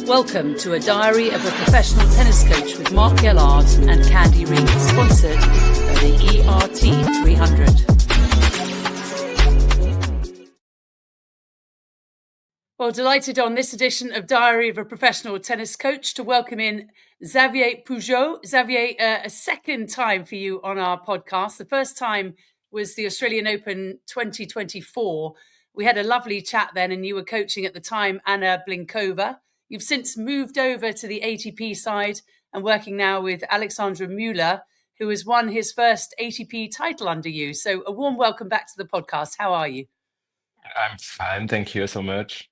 Welcome to A Diary of a Professional Tennis Coach with Mark Gellard and Candy Reed, sponsored by the ERT 300. Well, delighted on this edition of Diary of a Professional Tennis Coach to welcome in Xavier Pujo. Xavier, a second time for you on our podcast. The first time was the Australian Open 2024. We had a lovely chat then, and you were coaching at the time Anna Blinkova. You've since moved over to the ATP side and working now with Alexandre Muller, who has won his first ATP title under you. So a warm welcome back to the podcast. How are you? I'm fine, thank you so much.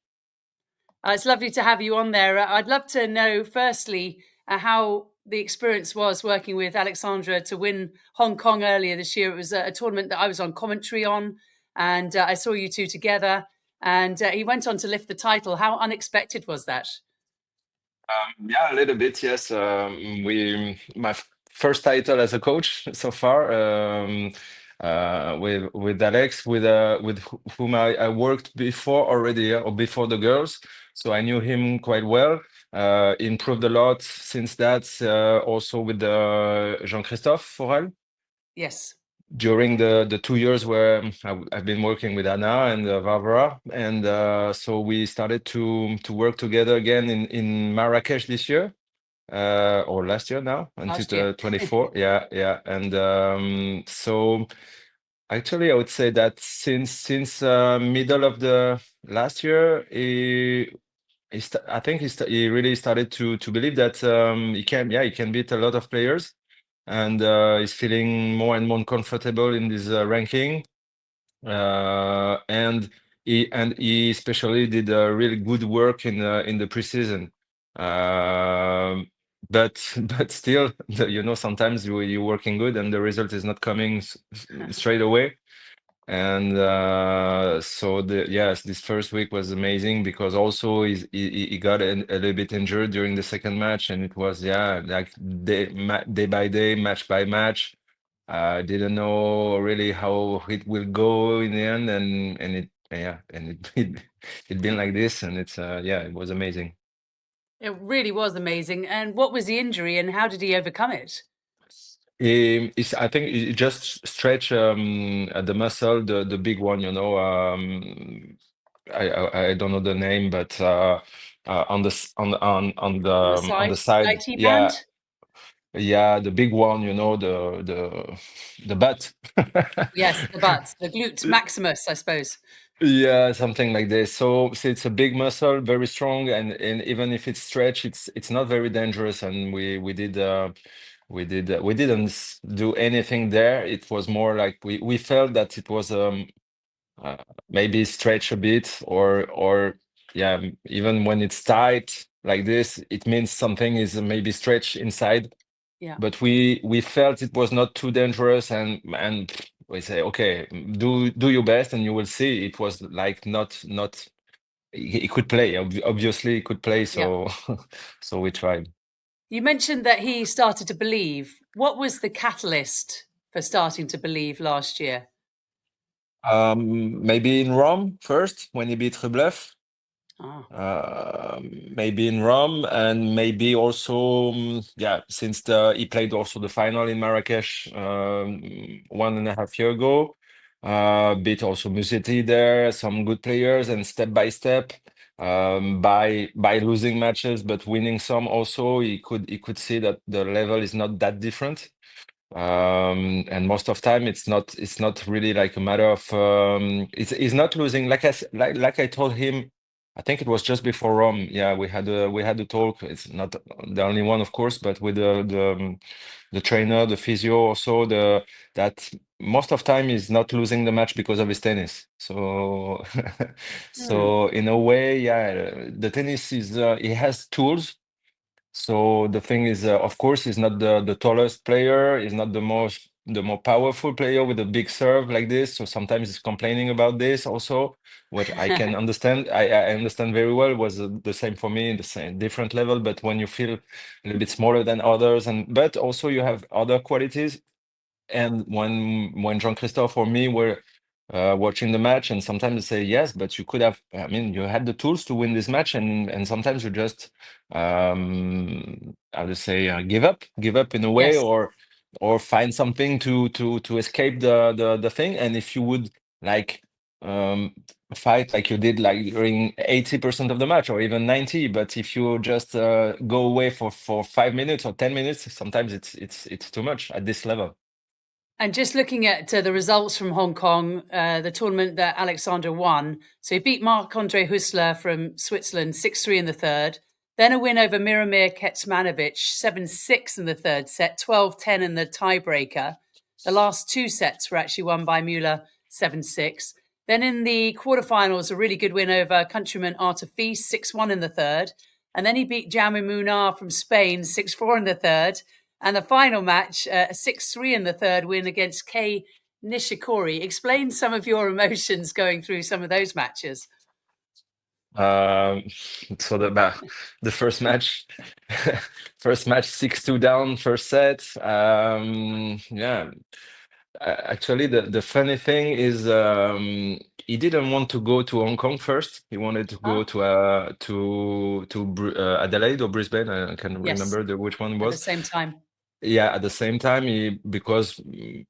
It's lovely to have you on there. I'd love to know, firstly, how the experience was working with Alexandra to win Hong Kong earlier this year. It was a tournament that I was on commentary on, and I saw you two together. And he went on to lift the title. How unexpected was that? Yeah, a little bit, yes. My first title as a coach so far, with Alex, with whom I worked before already, or before the girls. So I knew him quite well. Improved a lot since that. Also with Jean-Christophe Forel. Yes. During the 2 years where I've been working with Anna and Barbara, and so we started to work together again in Marrakesh this year, or last year now, until 24. yeah. And so actually, I would say that since middle of the last year, I think he really started to believe that he can beat a lot of players, and he's feeling more and more comfortable in this ranking. And he especially did really good work in the preseason. But still, sometimes you're working good and the result is not coming straight away. And so this first week was amazing because also he got a little bit injured during the second match, and it was like day by day, match by match. I didn't know really how it will go in the end, and it been like this, and it was amazing. It really was amazing. And what was the injury and how did he overcome it? I think he just stretch the muscle, the big one, I don't know the name, but on the side, IT band? yeah, the big one, the butt. Yes, the butt, the glute maximus, I suppose. Yeah, something like this. So it's a big muscle, very strong, and even if it's stretched, it's not very dangerous. And we didn't do anything there. It was more like we felt that it was maybe stretch a bit, or yeah, even when it's tight like this, it means something is maybe stretched inside. Yeah. But we felt it was not too dangerous, and we say, okay, do your best, and you will see. It was like not. He could play. Obviously, he could play. So so we tried. You mentioned that he started to believe. What was the catalyst for starting to believe last year? Maybe in Rome first when he beat Rublev. Maybe in Rome, and maybe also since he played also the final in Marrakesh 1.5 years ago. Beat also Musetti there, some good players, and step by step, by losing matches but winning some also, he could see that the level is not that different. And most of time it's not really like a matter of it's not losing, like I told him. I think it was just before Rome. Yeah, we had a talk. It's not the only one, of course, but with the trainer, the physio, also that most of time he's not losing the match because of his tennis. So so in a way, the tennis is he has tools. So the thing is, of course, he's not the tallest player. He's not the more powerful player with a big serve like this. So sometimes he's complaining about this also, which I can understand. I understand very well. It was the same for me, the same different level. But when you feel a little bit smaller than others, but also you have other qualities. And when Jean-Christophe or me were watching the match, and sometimes they say yes, but you could have. I mean, you had the tools to win this match, and sometimes you just how to say give up in a way, Yes. or find something to escape the thing. And if you would like um fight like you did like during 80% of the match or even 90, but if you just go away for 5 minutes or 10 minutes, sometimes it's too much at this level. And just looking at the results from Hong Kong, the tournament that Alexander won. So he beat Marc-Andre Hussler from Switzerland 6-3 in the third, then a win over Miramir Kecmanovic 7-6 in the third set, 12-10 in the tiebreaker. The last two sets were actually won by Muller 7-6. Then in the quarterfinals, a really good win over countryman Artur Fils 6-1 in the third. And then he beat Jaume Munar from Spain 6-4 in the third. And the final match, a 6-3 in the third win against Kei Nishikori. Explain some of your emotions going through some of those matches. Um, so the first match, first match 6-2 down, first set. Yeah, actually, the funny thing is he didn't want to go to Hong Kong first. He wanted to go Ah, to Adelaide or Brisbane. I can't yes, remember which one it at the was. same time. Yeah, at the same time, because to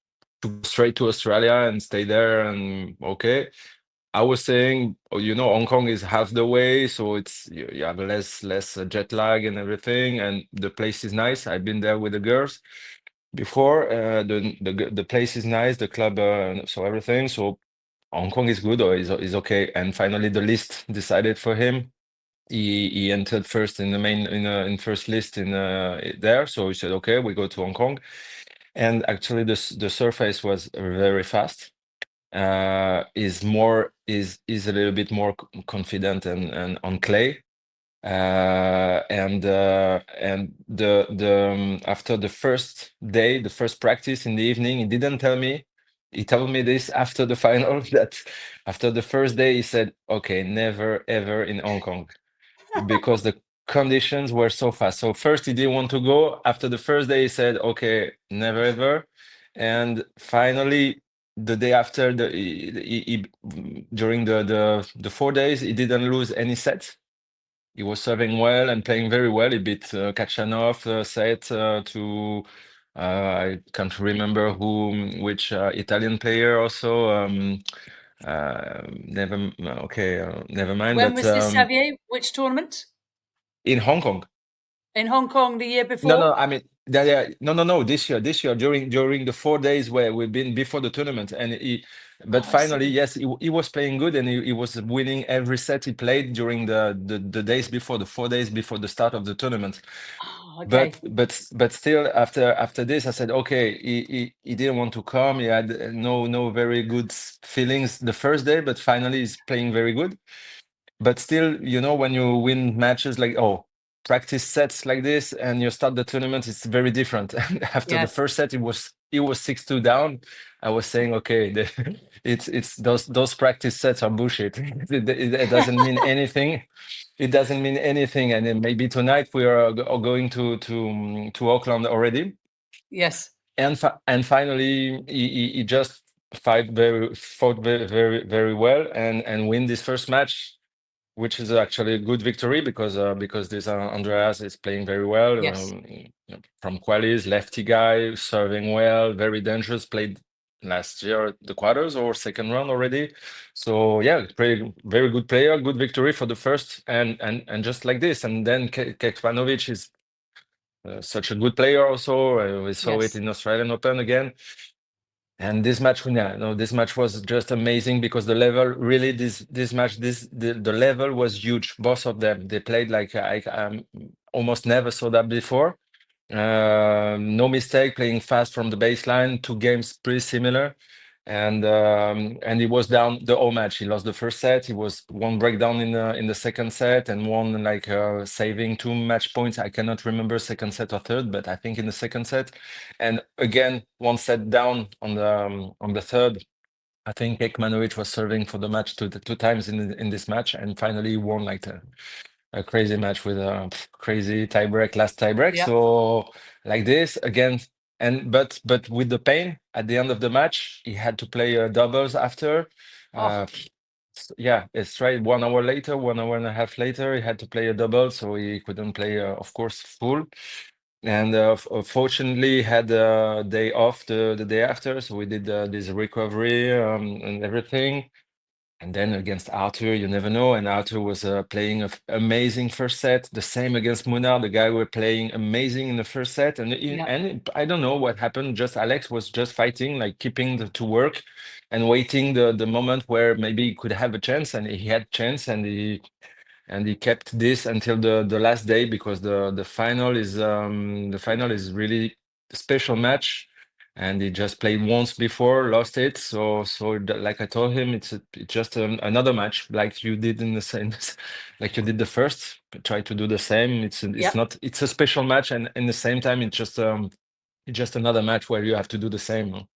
go straight to Australia and stay there, and okay. I was saying, oh, Hong Kong is half the way, so you have less jet lag and everything, and the place is nice. I've been there with the girls before. The place is nice, the club, so everything. So Hong Kong is good or is okay. And finally, the list decided for him. He entered first in the main in first list in there. So he said, okay, we go to Hong Kong. And actually, the surface was very fast. Is a little bit more confident and on clay. And the after the first day, the first practice in the evening, he didn't tell me. He told me this after the final that after the first day he said, "Okay, never ever in Hong Kong," because the conditions were so fast. So first he didn't want to go. After the first day he said, "Okay, never ever." And finally, the day after, during the 4 days, he didn't lose any set. He was serving well and playing very well. He beat Kachanov set to I can't remember which Italian player also. Never mind. When But was this, Xavier? Which tournament? in Hong Kong. In Hong Kong the year No, before? I mean, no. This year, during the 4 days where we've been before the tournament, but Oh, I finally, see. yes, he was playing good, and he was winning every set he played during the days before, the 4 days before the start of the tournament. Oh, okay. But still, after this, I said, okay, he didn't want to come. He had no very good feelings the first day, but finally, he's playing very good. But still, when you win matches like, practice sets like this and you start the tournament, it's very different. And after the Yes, first set, it was 6-2 down. I was saying, okay, it's those practice sets are bullshit. It doesn't mean anything. It doesn't mean anything. And then maybe tonight we are going to Auckland already. yes, And finally, he just fought very, very, very well and win this first match, which is actually a good victory because this Andreas is playing very well. yes, From qualis, lefty guy, serving well, very dangerous. Played last year the quarters or second round already. So yeah, very good player, good victory for the first, and just like this. And then Kekmanovic is such a good player also. We saw it yes, in Australian Open again. And this match, yeah, no, this match was just amazing because the level really this match the level was huge. Both of them, they played like I almost never saw that before. No mistake, playing fast from the baseline. Two games pretty similar, and he was down the whole match. He lost the first set. He was one breakdown in the second set, and one like saving two match points. I cannot remember second set or third, but I think in the second set, and again one set down on the third. I think Ekmanovic was serving for the match two times in this match, and finally he won like a crazy match with a crazy tiebreak, last tiebreak. yeah, So like this again, but with the pain at the end of the match, he had to play doubles after. Oh, Yeah, it's right. 1 hour later, 1 hour and a half later, he had to play a double, so he couldn't play, of course, full. And fortunately, had a day off the day after, so we did this recovery and everything. And then against Arthur, you never know. And Arthur was playing an amazing first set. The same against Munar. The guy were playing amazing in the first set. yeah, And I don't know what happened. Just Alex was just fighting, like keeping to work and waiting the moment where maybe he could have a chance. And he had chance, and he kept this until the last day, because the final is really a special match, and he just played once before, lost it. Like I told him, it's just another match, like you did in the same, like you did the first. Try to do the same. yeah. It's a special match, and in the same time, it's just another match where you have to do the same.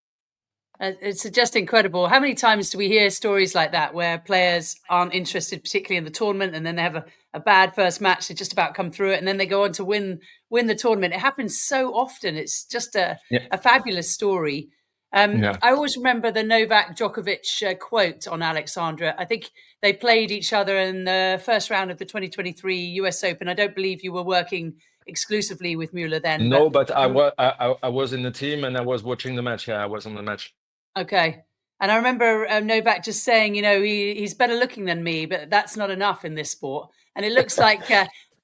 It's just incredible. How many times do we hear stories like that where players aren't interested, particularly in the tournament, and then they have a bad first match, they just about come through it, and then they go on to win the tournament? It happens so often. It's just Yeah, a fabulous story. yeah. I always remember the Novak Djokovic quote on Alexandra. I think they played each other in the first round of the 2023 US Open. I don't believe you were working exclusively with Muller then, but No, but I was in the team, and I was watching the match. Yeah, I was on the match. okay. And I remember Novak just saying, he's better looking than me, but that's not enough in this sport. And it looks like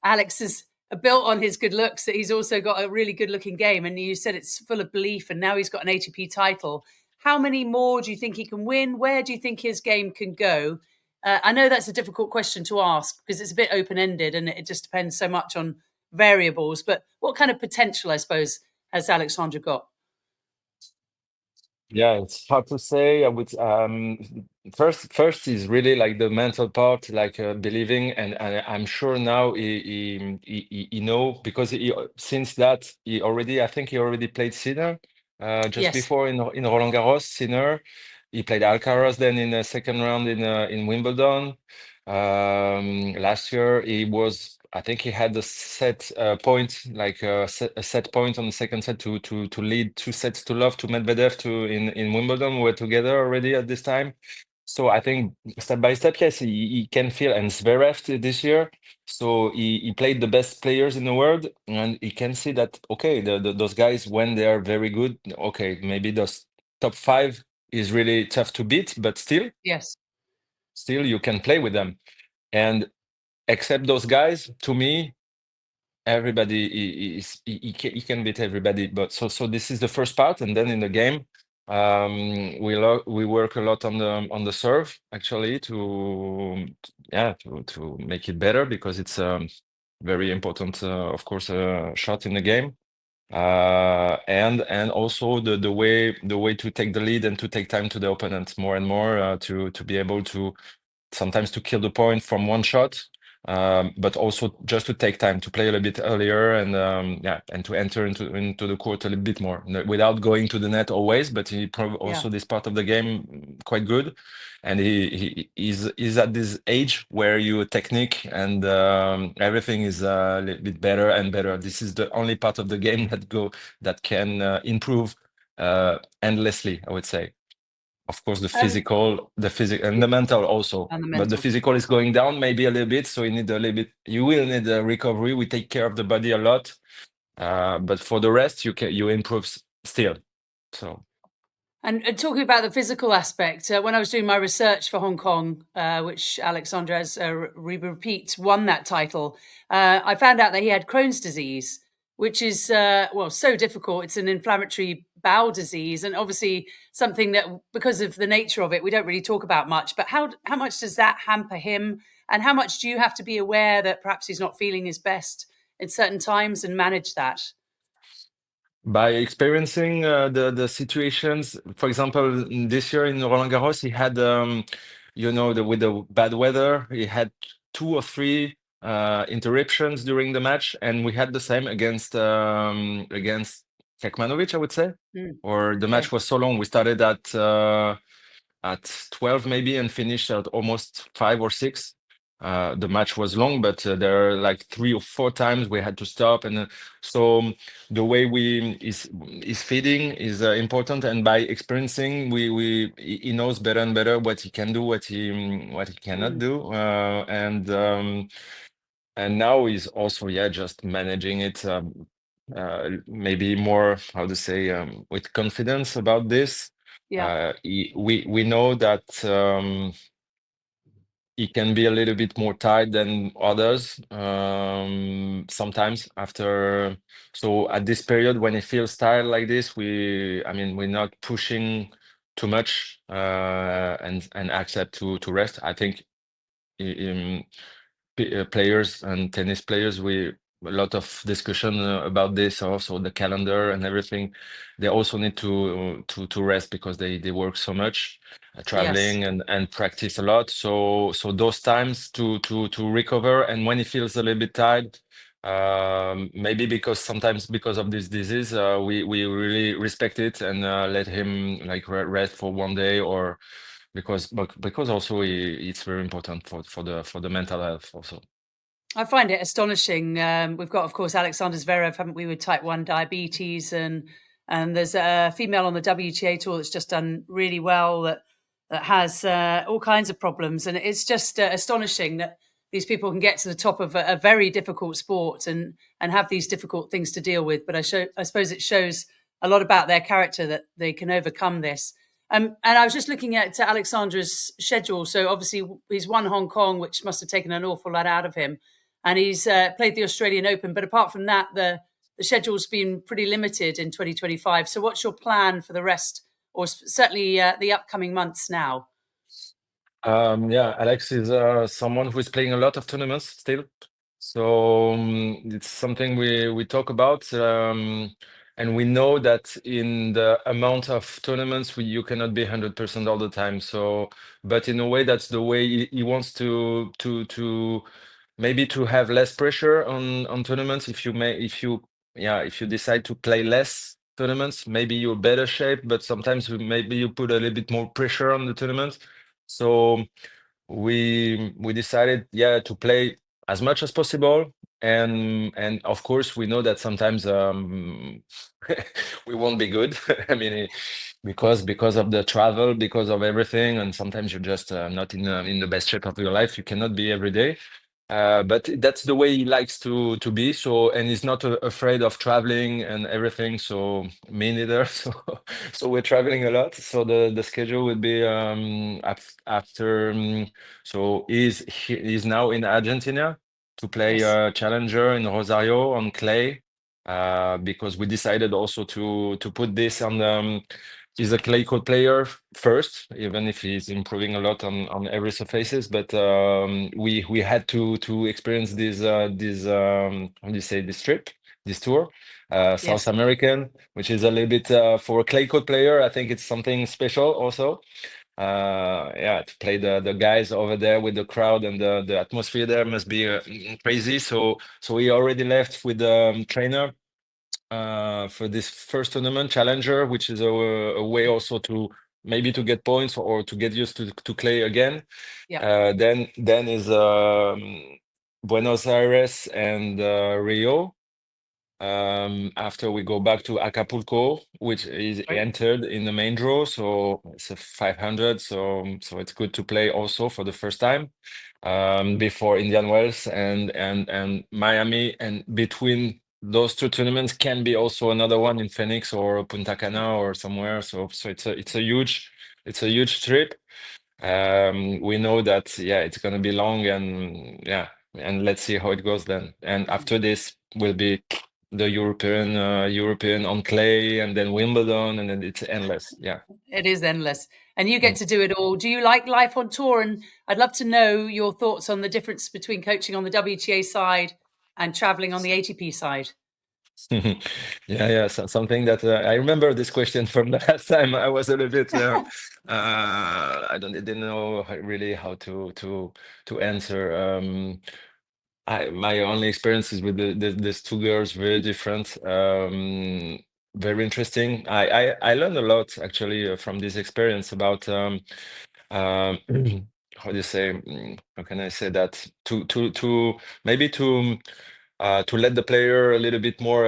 Alex is built on his good looks, that he's also got a really good looking game. And you said it's full of belief, and now he's got an ATP title. How many more do you think he can win? Where do you think his game can go? I know that's a difficult question to ask because it's a bit open ended and it just depends so much on variables. But what kind of potential, I suppose, has Alexandra got? Yeah, it's hard to say. I would first is really like the mental part, like believing, and I'm sure now he know, because since that I think he already played Sinner just Yes. before in Roland Garros. Sinner, he played Alcaraz then in the second round in Wimbledon. Last year I think he had a set point, like a set point on the second set to lead 2 sets to love to Medvedev in Wimbledon. We were together already at this time. So I think step by step, yes, he can feel. And Zverev this year, so he played the best players in the world, and he can see that, okay, those guys, when they are very good, okay, maybe those top five is really tough to beat, but Yes. still you can play with them. And except those guys, to me, everybody he can beat everybody. But so this is the first part, and then in the game, we work a lot on the serve, actually, to make it better, because it's very important, of course, shot in the game. And also the way to take the lead and to take time to the opponent more and more, to be able to sometimes to kill the point from one shot, but also just to take time to play a little bit earlier, and to enter into the court a little bit more, without going to the net always. But he Yeah. also this part of the game quite good, and he's at this age where your technique and everything is a little bit better and better. This is the only part of the game that can improve endlessly, I would say. Of course, Um, the physical and the mental also, and the but the mental. physical is going down maybe a little bit, so you will need a recovery. We take care of the body a lot, but for the rest, you improve still. So And talking about the physical aspect, when I was doing my research for Hong Kong, which Alexandre has repeat won that title, I found out that he had Crohn's disease, which is so difficult. It's an inflammatory bowel disease, and obviously something that, because of the nature of it, we don't really talk about much. But how much does that hamper him, and how much do you have to be aware that perhaps he's not feeling his best at certain times and manage that? by experiencing the situations, for example, this year in Roland Garros, he had with the bad weather, he had 2 or 3 interruptions during the match, and we had the same against Kekmanovic, I would say. Mm, Or the okay. match was so long. We started at 12 maybe and finished at almost 5 or 6. The match was long, but there are like 3 or 4 times we had to stop, and so the way we is feeding is important, and by experiencing, he knows better and better what he can do, what he cannot Mm. do, and now he's also, yeah, just managing it, maybe more, how to say, with confidence about this. Yeah. We know that he can be a little bit more tired than others, sometimes after. So at this period, when he feels tired like this, I mean, we're not pushing too much, and accept to rest. I think um, players and tennis players, we a lot of discussion about this, also the calendar and everything. They also need to rest because they work so much, Yes. traveling and practice a lot. So those times to recover, and when he feels a little bit tired, maybe because sometimes because of this disease, we really respect it and let him like rest for one day, or because also it's very important for the mental health also. I find it astonishing. We've got, of course, Alexander Zverev, haven't we, with type 1 diabetes, and there's a female on the WTA Tour that's just done really well that has all kinds of problems, and it's just astonishing that these people can get to the top of a very difficult sport and have these difficult things to deal with. But I suppose it shows a lot about their character that they can overcome this. And I was just looking at Alexandra's schedule. So obviously he's won Hong Kong, which must have taken an awful lot out of him, and he's played the Australian Open. But apart from that, the schedule's been pretty limited in 2025. So what's your plan for the rest, or certainly the upcoming months now? Yeah, Alex is someone who is playing a lot of tournaments still. So it's something we talk about, and we know that in the amount of tournaments, you cannot be 100% all the time. So, but in a way, that's the way he wants to maybe to have less pressure on tournaments. If you decide to play less tournaments, maybe you're better shape, but sometimes maybe you put a little bit more pressure on the tournament. So we decided, yeah, to play as much as possible, and of course we know that sometimes we won't be good. I mean, because of the travel, because of everything, and sometimes you're just not in the best shape of your life. You cannot be every day. But that's the way he likes to be. So, and he's not afraid of traveling and everything. So me neither. So we're traveling a lot. So the schedule would be after. So he's now in Argentina to play Yes. Challenger in Rosario on clay. Because we decided also to put this on the. He's a clay court player first, even if he's improving a lot on every surfaces. But we had to experience this how do you say, this trip, this tour, South Yes. American, which is a little bit for a clay court player. I think it's something special also. Yeah, to play the guys over there with the crowd, and the atmosphere there must be crazy. So we already left with the trainer for this first tournament, Challenger, which is a way also to maybe to get points, or to get used to clay again. Yeah. Then is Buenos Aires and Rio. After we go back to Acapulco, which is Right. entered in the main draw, so it's a 500. So it's good to play also for the first time, before Indian Wells and Miami, and between those two tournaments can be also another one in Phoenix or Punta Cana or somewhere. So it's a huge trip. We know that, yeah, it's gonna be long, and yeah, and let's see how it goes then. And after this will be the European on clay, and then Wimbledon, and then it's endless. Yeah. It is endless. And you get Mm. to do it all. Do you like life on tour? And I'd love to know your thoughts on the difference between coaching on the WTA side and traveling on the ATP side. Yeah, so something that I remember this question from the last time. I was a little bit I didn't know really how to answer. My only experiences with these two girls very different. Very interesting. I learned a lot actually from this experience about um, how do you say, how can I say that, to maybe to let the player a little bit more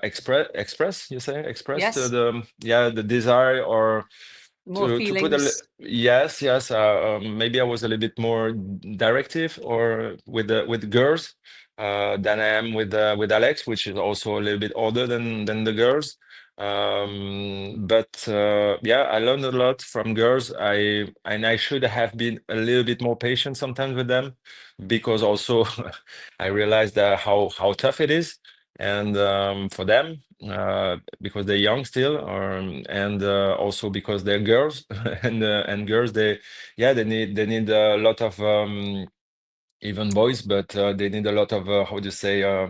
express, you say, express Yes, the desire, or more to put a feelings. yes, maybe I was a little bit more directive or with girls than I am with Alex, which is also a little bit older than the girls. But yeah, I learned a lot from girls. I should have been a little bit more patient sometimes with them, because also I realized how tough it is, and for them, because they're young still, and also because they're girls, and girls, they need a lot of even boys, but they need a lot of how do you say, uh,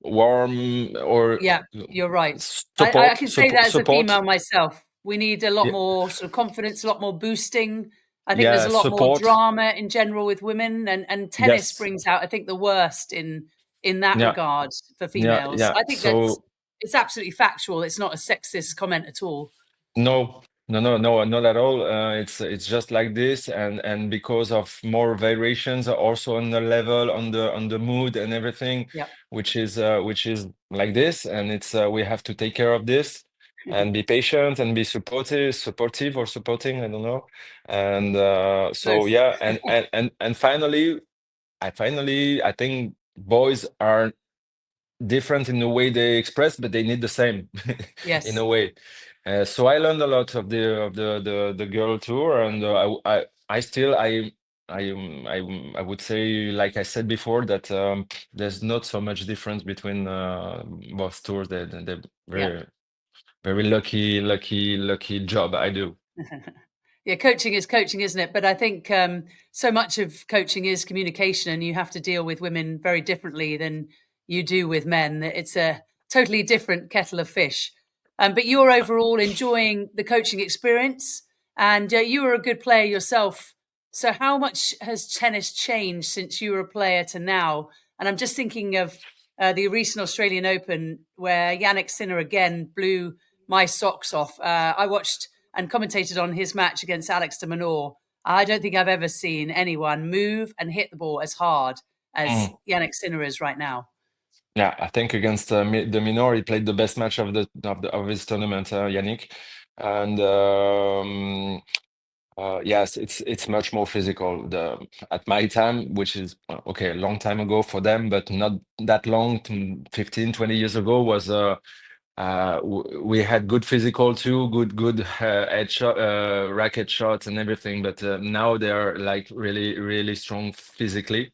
warm or Yeah, you're right. I support, can say that as a support. female myself. We need a lot Yeah, more sort of confidence, a lot more boosting. I think there's yeah, a lot more support. drama in general with women, and tennis Yes, brings out, I think, the worst in that yeah, regard for yeah, females. yeah. I think that's So it's absolutely factual. It's not a sexist comment at all. no, no, not at all. It's just like this, and because of more variations also on the level, on the mood and everything, Yeah. which is like this, and it's we have to take care of this and be patient and be supportive or supporting, I don't know. And so Both. yeah, and finally I think boys are different in the way they express, but they need the same in Yes. a way. So I learned a lot of the girl tour, and I still I would say, like I said before, that there's not so much difference between both tours. They're Yeah. very very lucky job I do. Yeah, coaching is coaching, isn't it? But I think so much of coaching is communication, and you have to deal with women very differently than you do with men. It's a totally different kettle of fish. But you're overall enjoying the coaching experience, and you were a good player yourself. So, how much has tennis changed since you were a player to now? And I'm just thinking of the recent Australian Open, where Jannik Sinner again blew my socks off. I watched and commentated on his match against Alexandre Muller. I don't think I've ever seen anyone move and hit the ball as hard as Mm. Jannik Sinner is right now. Yeah, I think against the Minor, he played the best match of his tournament, Yannick, and yes, it's much more physical. At my time, which is okay, a long time ago for them, but not that long, 15, 20 years ago, was we had good physical too, good head shot, racket shots and everything. But now they are like really, really strong physically.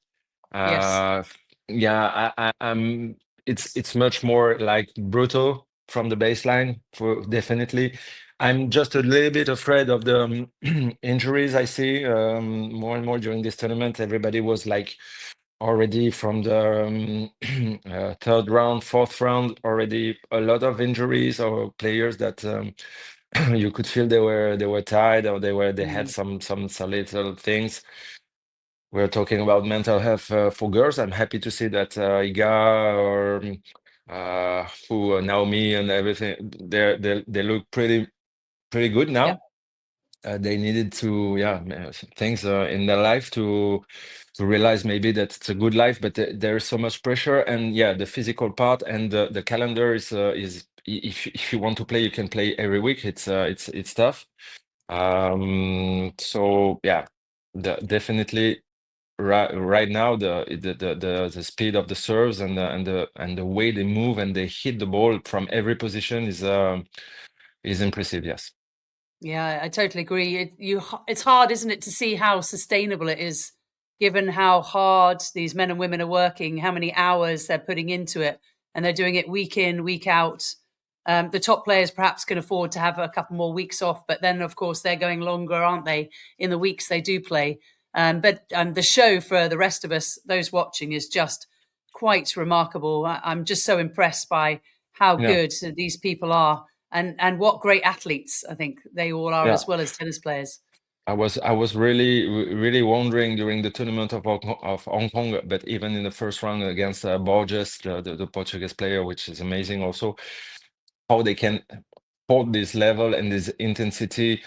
Yes. Uh, yeah, I'm. It's much more like brutal from the baseline, for definitely. I'm just a little bit afraid of the injuries I see more and more during this tournament. Everybody was like already from the third round, fourth round, already a lot of injuries, or players that you could feel they were tired, or they had Mm. some little things. We're talking about mental health for girls. I'm happy to see that Iga or who Naomi and everything, they look pretty good Yeah. now. They needed to, yeah, things in their life to realize maybe that it's a good life, but there is so much pressure, and yeah, the physical part and the calendar is if you want to play, you can play every week. It's tough. So yeah, definitely. Right now, the speed of the serves and the way they move and they hit the ball from every position is impressive. Yes. Yeah, I totally agree. It's hard, isn't it, to see how sustainable it is, given how hard these men and women are working, how many hours they're putting into it, and they're doing it week in, week out. The top players perhaps can afford to have a couple more weeks off, but then, of course, they're going longer, aren't they, in the weeks they do play? But the show for the rest of us, those watching, is just quite remarkable. I'm just so impressed by how Yeah. good these people are, and what great athletes I think they all are, Yeah. as well as tennis players. I was really wondering during the tournament of Hong Kong, but even in the first round against Borges, the Portuguese player, which is amazing also, how they can hold this level and this intensity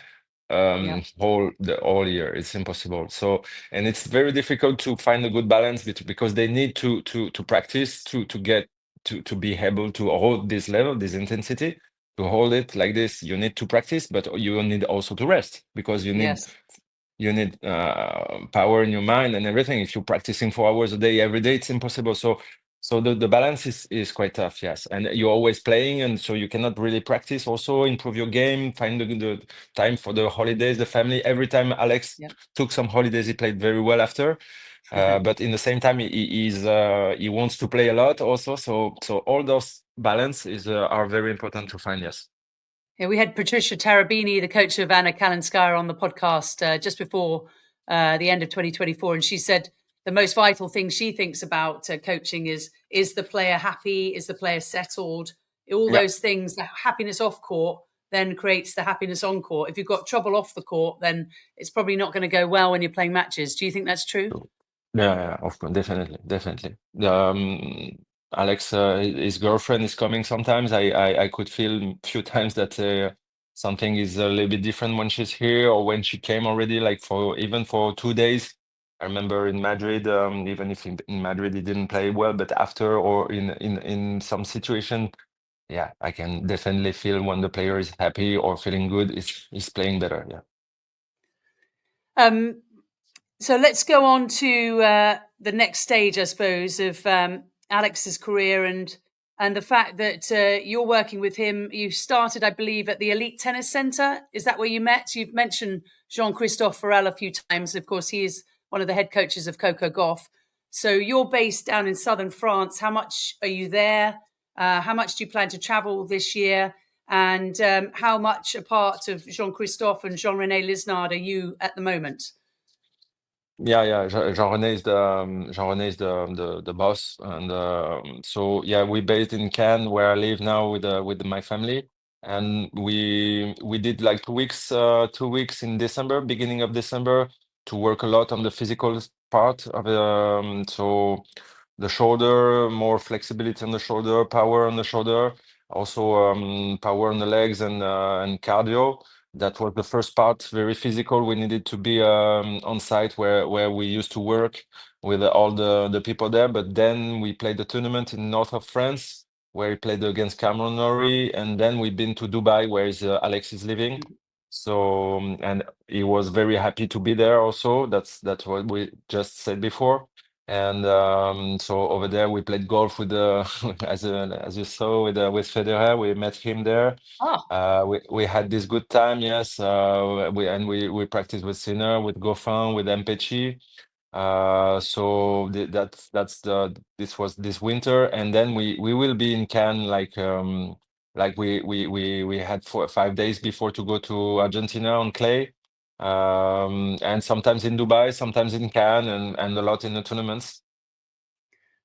Yeah. whole year. It's impossible. So, and it's very difficult to find a good balance because they need to practice to get to be able to hold this level, this intensity. To hold it like this, you need to practice, but you need also to rest because Yes. you need power in your mind and everything. If you're practicing 4 hours a day every day, it's impossible. So the balance is quite tough, yes. And you're always playing, and so you cannot really practice. Also improve your game, find the time for the holidays, the family. Every time Alex Yeah. took some holidays, he played very well after. But in the same time, he wants to play a lot also. So all those balance are very important to find. Yes. Yeah, we had Patricia Tarabini, the coach of Anna Kalinskaya, on the podcast just before the end of 2024, and she said the most vital thing she thinks about coaching is the player happy, is the player settled, all Yeah. those things. The happiness off court then creates the happiness on court. If you've got trouble off the court, then it's probably not going to go well when you're playing matches. Do you think that's true? Yeah, of course, definitely. Alex, his girlfriend is coming sometimes. I could feel a few times that something is a little bit different when she's here or when she came already, like even for 2 days. I remember in Madrid, even if in Madrid he didn't play well, but after or in some situation, yeah, I can definitely feel when the player is happy or feeling good, is playing better. Yeah. Um, So let's go on to the next stage, I suppose, of Alex's career and the fact that you're working with him. You started, I believe, at the Elite Tennis Centre. Is that where you met? You've mentioned Jean-Christophe Farrell a few times. Of course, he is one of the head coaches of Coco Gauff. So you're based down in southern France. How much are you there? How much do you plan to travel this year? And how much a part of Jean-Christophe and Jean-René Lisnard are you at the moment? Yeah. Jean-René is the boss, and so yeah, we based in Cannes, where I live now with my family, and we did like 2 weeks in December, beginning of December, to work a lot on the physical part of so the shoulder, more flexibility on the shoulder, power on the shoulder, also power on the legs and cardio. That was the first part, very physical. We needed to be on site where we used to work with all the people there. But then we played the tournament in north of France, where we played against Cameron Norrie, and then we've been to Dubai, where Alex is living. So and he was very happy to be there. Also, that's what we just said before. And so over there, we played golf with as you saw with Federer. We met him there. Oh, We had this good time, yes. We practiced with Sinner, with Goffin, with Mpechi. So that's the this was this winter, and then we will be in Cannes like we had 5 days before to go to Argentina on clay, and sometimes in Dubai, sometimes in Cannes, and a lot in the tournaments.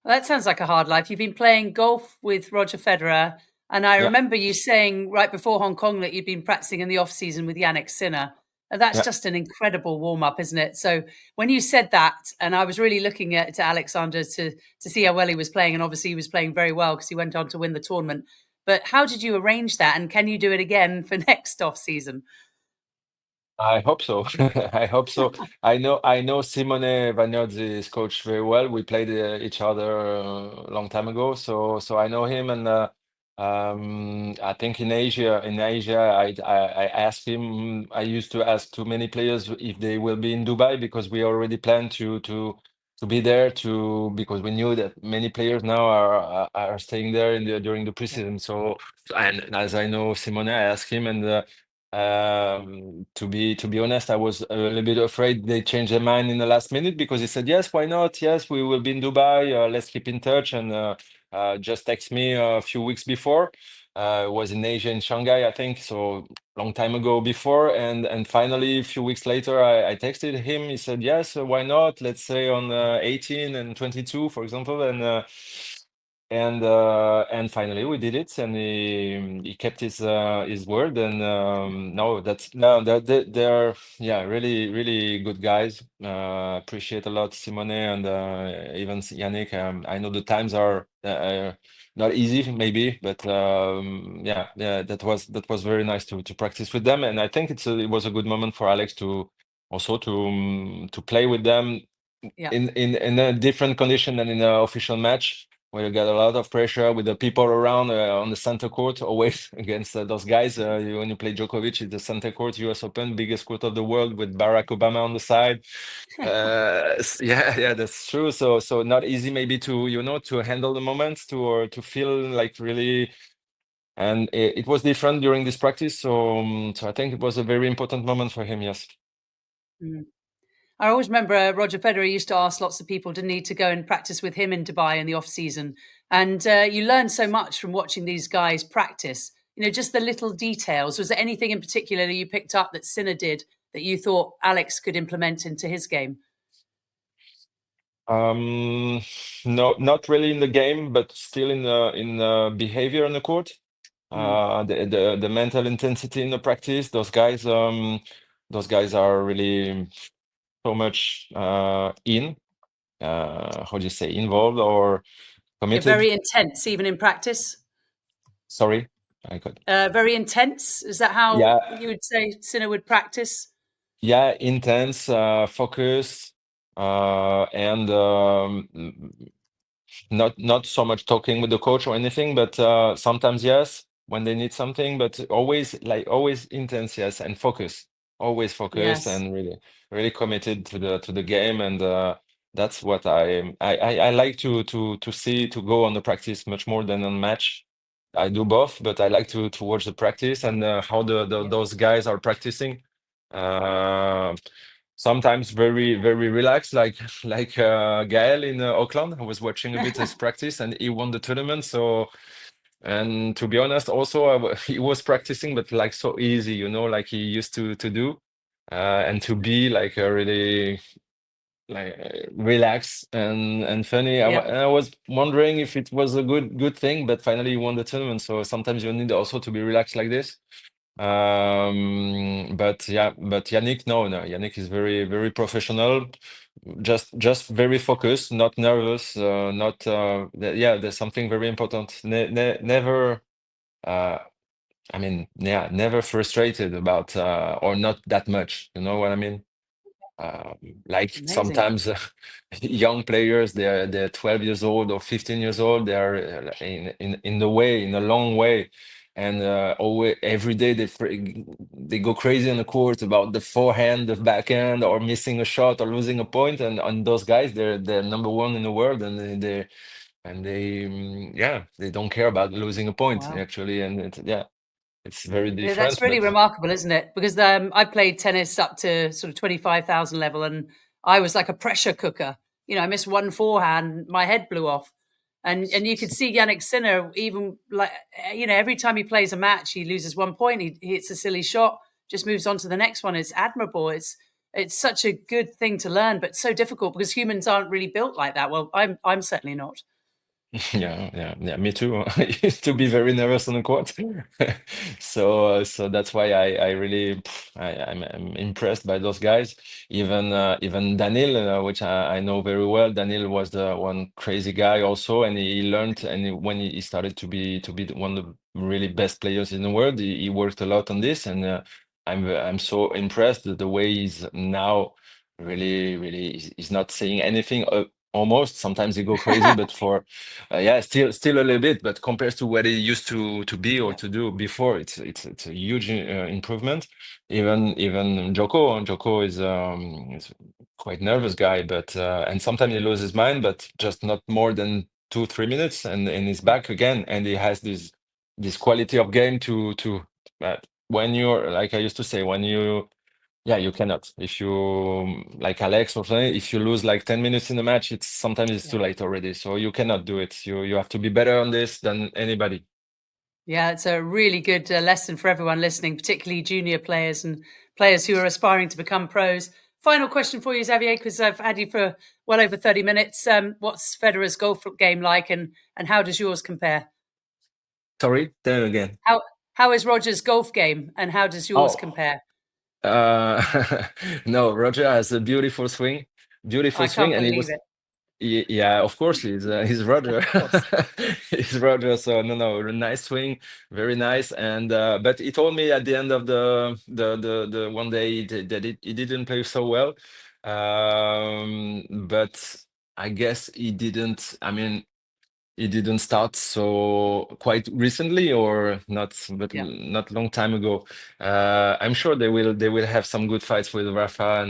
well, that sounds like a hard life. You've been playing golf with Roger Federer, and I Yeah, remember you saying right before Hong Kong that you'd been practicing in the off season with Jannik Sinner. And that's yeah. just an incredible warm up, isn't it? So when you said that, and I was really looking at to Alexander to see how well he was playing, and obviously he was playing very well because he went on to win the tournament. But how did you arrange that, and can you do it again for next off season? I hope so. I hope so. I know Simone Vagnozzi's coach very well. We played each other a long time ago, so I know him. And I think in Asia, I asked him. I used to ask too many players if they will be in Dubai because we already planned to be there because we knew that many players now are staying there during the Yeah. preseason. So, and as I know Simone, I asked him. And to be honest, I was a little bit afraid they changed their mind in the last minute because he said, yes, why not? Yes, we will be in Dubai. Let's keep in touch. And just text me a few weeks before. It was in Asia, in Shanghai, I think. So long time ago before. And finally, a few weeks later, I texted him. He said, yes, why not? Let's say on 18 and 22, for example. And and finally we did it, and he kept his word. And they're really good guys. Appreciate a lot Simone and even Yannick. I know the times are not easy maybe, but that was very nice to practice with them. And I think it was a good moment for Alex to also to play with them in a different condition than in an official match, where you get a lot of pressure with the people around on the center court, always against those guys. When you play Djokovic, it's the center court, US Open, biggest court of the world, with Barack Obama on the side. That's true. So not easy maybe to handle the moments, or to feel like really. And it was different during this practice. So I think it was a very important moment for him. Yes. Mm. I always remember Roger Federer used to ask lots of people to need to go and practice with him in Dubai in the off season, and you learn so much from watching these guys practice. Just the little details. Was there anything in particular that you picked up that Sinner did that you thought Alex could implement into his game? No, not really in the game, but still in the behavior on the court. The mental intensity in the practice. Those guys are really so much in. How do you say, involved or Yeah, committed? very intense, even in practice. Sorry, I got. Very intense. Is that how Yeah, you would say Sinner would practice? yeah, intense, focus, and not so much talking with the coach or anything, but sometimes yes, when they need something, but always intense, yes, and always focus, Yes. and really committed to the game. And that's what I like to see, to go on the practice much more than on match. I do both, but I like to watch the practice, and how Yeah. those guys are practicing. Uh, Sometimes very very relaxed, like Gael in Auckland. I was watching a bit his practice, and he won the tournament. So, and to be honest, also he was practicing, but like so easy, like he used to do, and to be like a really like relaxed and funny. Yeah. I was wondering if it was a good thing, but finally he won the tournament. So sometimes you need also to be relaxed like this. But Yannick, no, Yannick is very, very professional, just very focused, not nervous, not there's something very important. Never, uh, never frustrated about or not that much. You know what I mean? Like Amazing. sometimes young players, they're 12 years old or 15 years old. They are in a long way, and always every day they go crazy on the court about the forehand, the backhand, or missing a shot or losing a point. And on those guys, they're number one in the world, and they don't care about losing a point Wow. actually. And it's very Yeah, different, that's really but. remarkable, isn't it? Because I played tennis up to sort of 25,000 level, and I was like a pressure cooker. I missed one forehand, my head blew off. And you could see Jannik Sinner, even like, every time he plays a match, he loses 1 point, he hits a silly shot, just moves on to the next one. It's admirable. It's such a good thing to learn, but so difficult because humans aren't really built like that. Well, I'm certainly not. Yeah, me too. I used to be very nervous on the court. So that's why I really I'm impressed by those guys. Even Daniel, which I know very well. Daniel was the one crazy guy also, and he learned. And when he started to be one of the really best players in the world, he worked a lot on this. And I'm so impressed that the way he's now, really really, he's not saying anything. Almost sometimes he go crazy, but still a little bit, but compared to what he used to be or Yeah. to do before, it's a huge improvement. Even Joko is quite nervous guy, but and sometimes he loses his mind, but just not more than 2-3 minutes, and he's back again, and he has this quality of game to when you're, like I used to say, when you cannot. If you, like Alex or something, if you lose like 10 minutes in the match, sometimes it's Yeah. too late already. So you cannot do it. You have to be better on this than anybody. Yeah, it's a really good lesson for everyone listening, particularly junior players and players who are aspiring to become pros. Final question for you, Xavier, because I've had you for well over 30 minutes. What's Federer's golf game like, and how does yours compare? Sorry, tell again. How is Roger's golf game, and how does yours Oh, compare? no, Roger has a beautiful I swing, can't and it believe was it. yeah, of course he's Roger. Of course. He's Roger. So no, a nice swing, very nice. And but he told me at the end of the one day that he didn't play so well. But I guess he didn't. I mean, he didn't start so quite recently or not, but Yeah, not long time ago. I'm sure they will have some good fights with Rafa,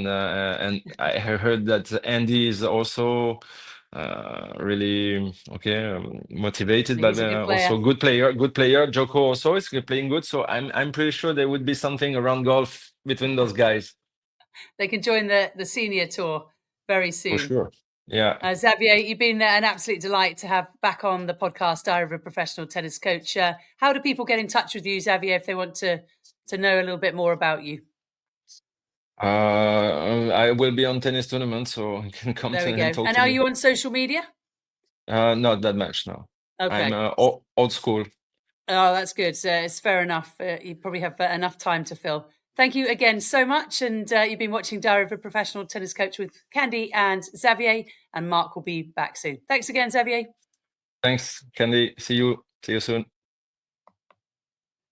and I heard that Andy is also really okay, motivated, but he's a good also player. good player. Good player. Joko also is playing good, so I'm pretty sure there would be something around golf between those guys They can join the senior tour very for soon. sure. Yeah. Xavier, you've been an absolute delight to have back on the podcast, Diary of a Professional Tennis Coach. How do people get in touch with you, Xavier, if they want to know a little bit more about you? I will be on tennis tournament, so you can come There we and go. talk And to are me. you on social media? Not that much, no. I'm Okay. old school. Oh, that's good. It's fair enough. You probably have enough time to fill. Thank you again so much. And you've been watching Diary of a Professional Tennis Coach with Candy and Xavier, and Mark will be back soon. Thanks again, Xavier. Thanks, Candy. See you soon.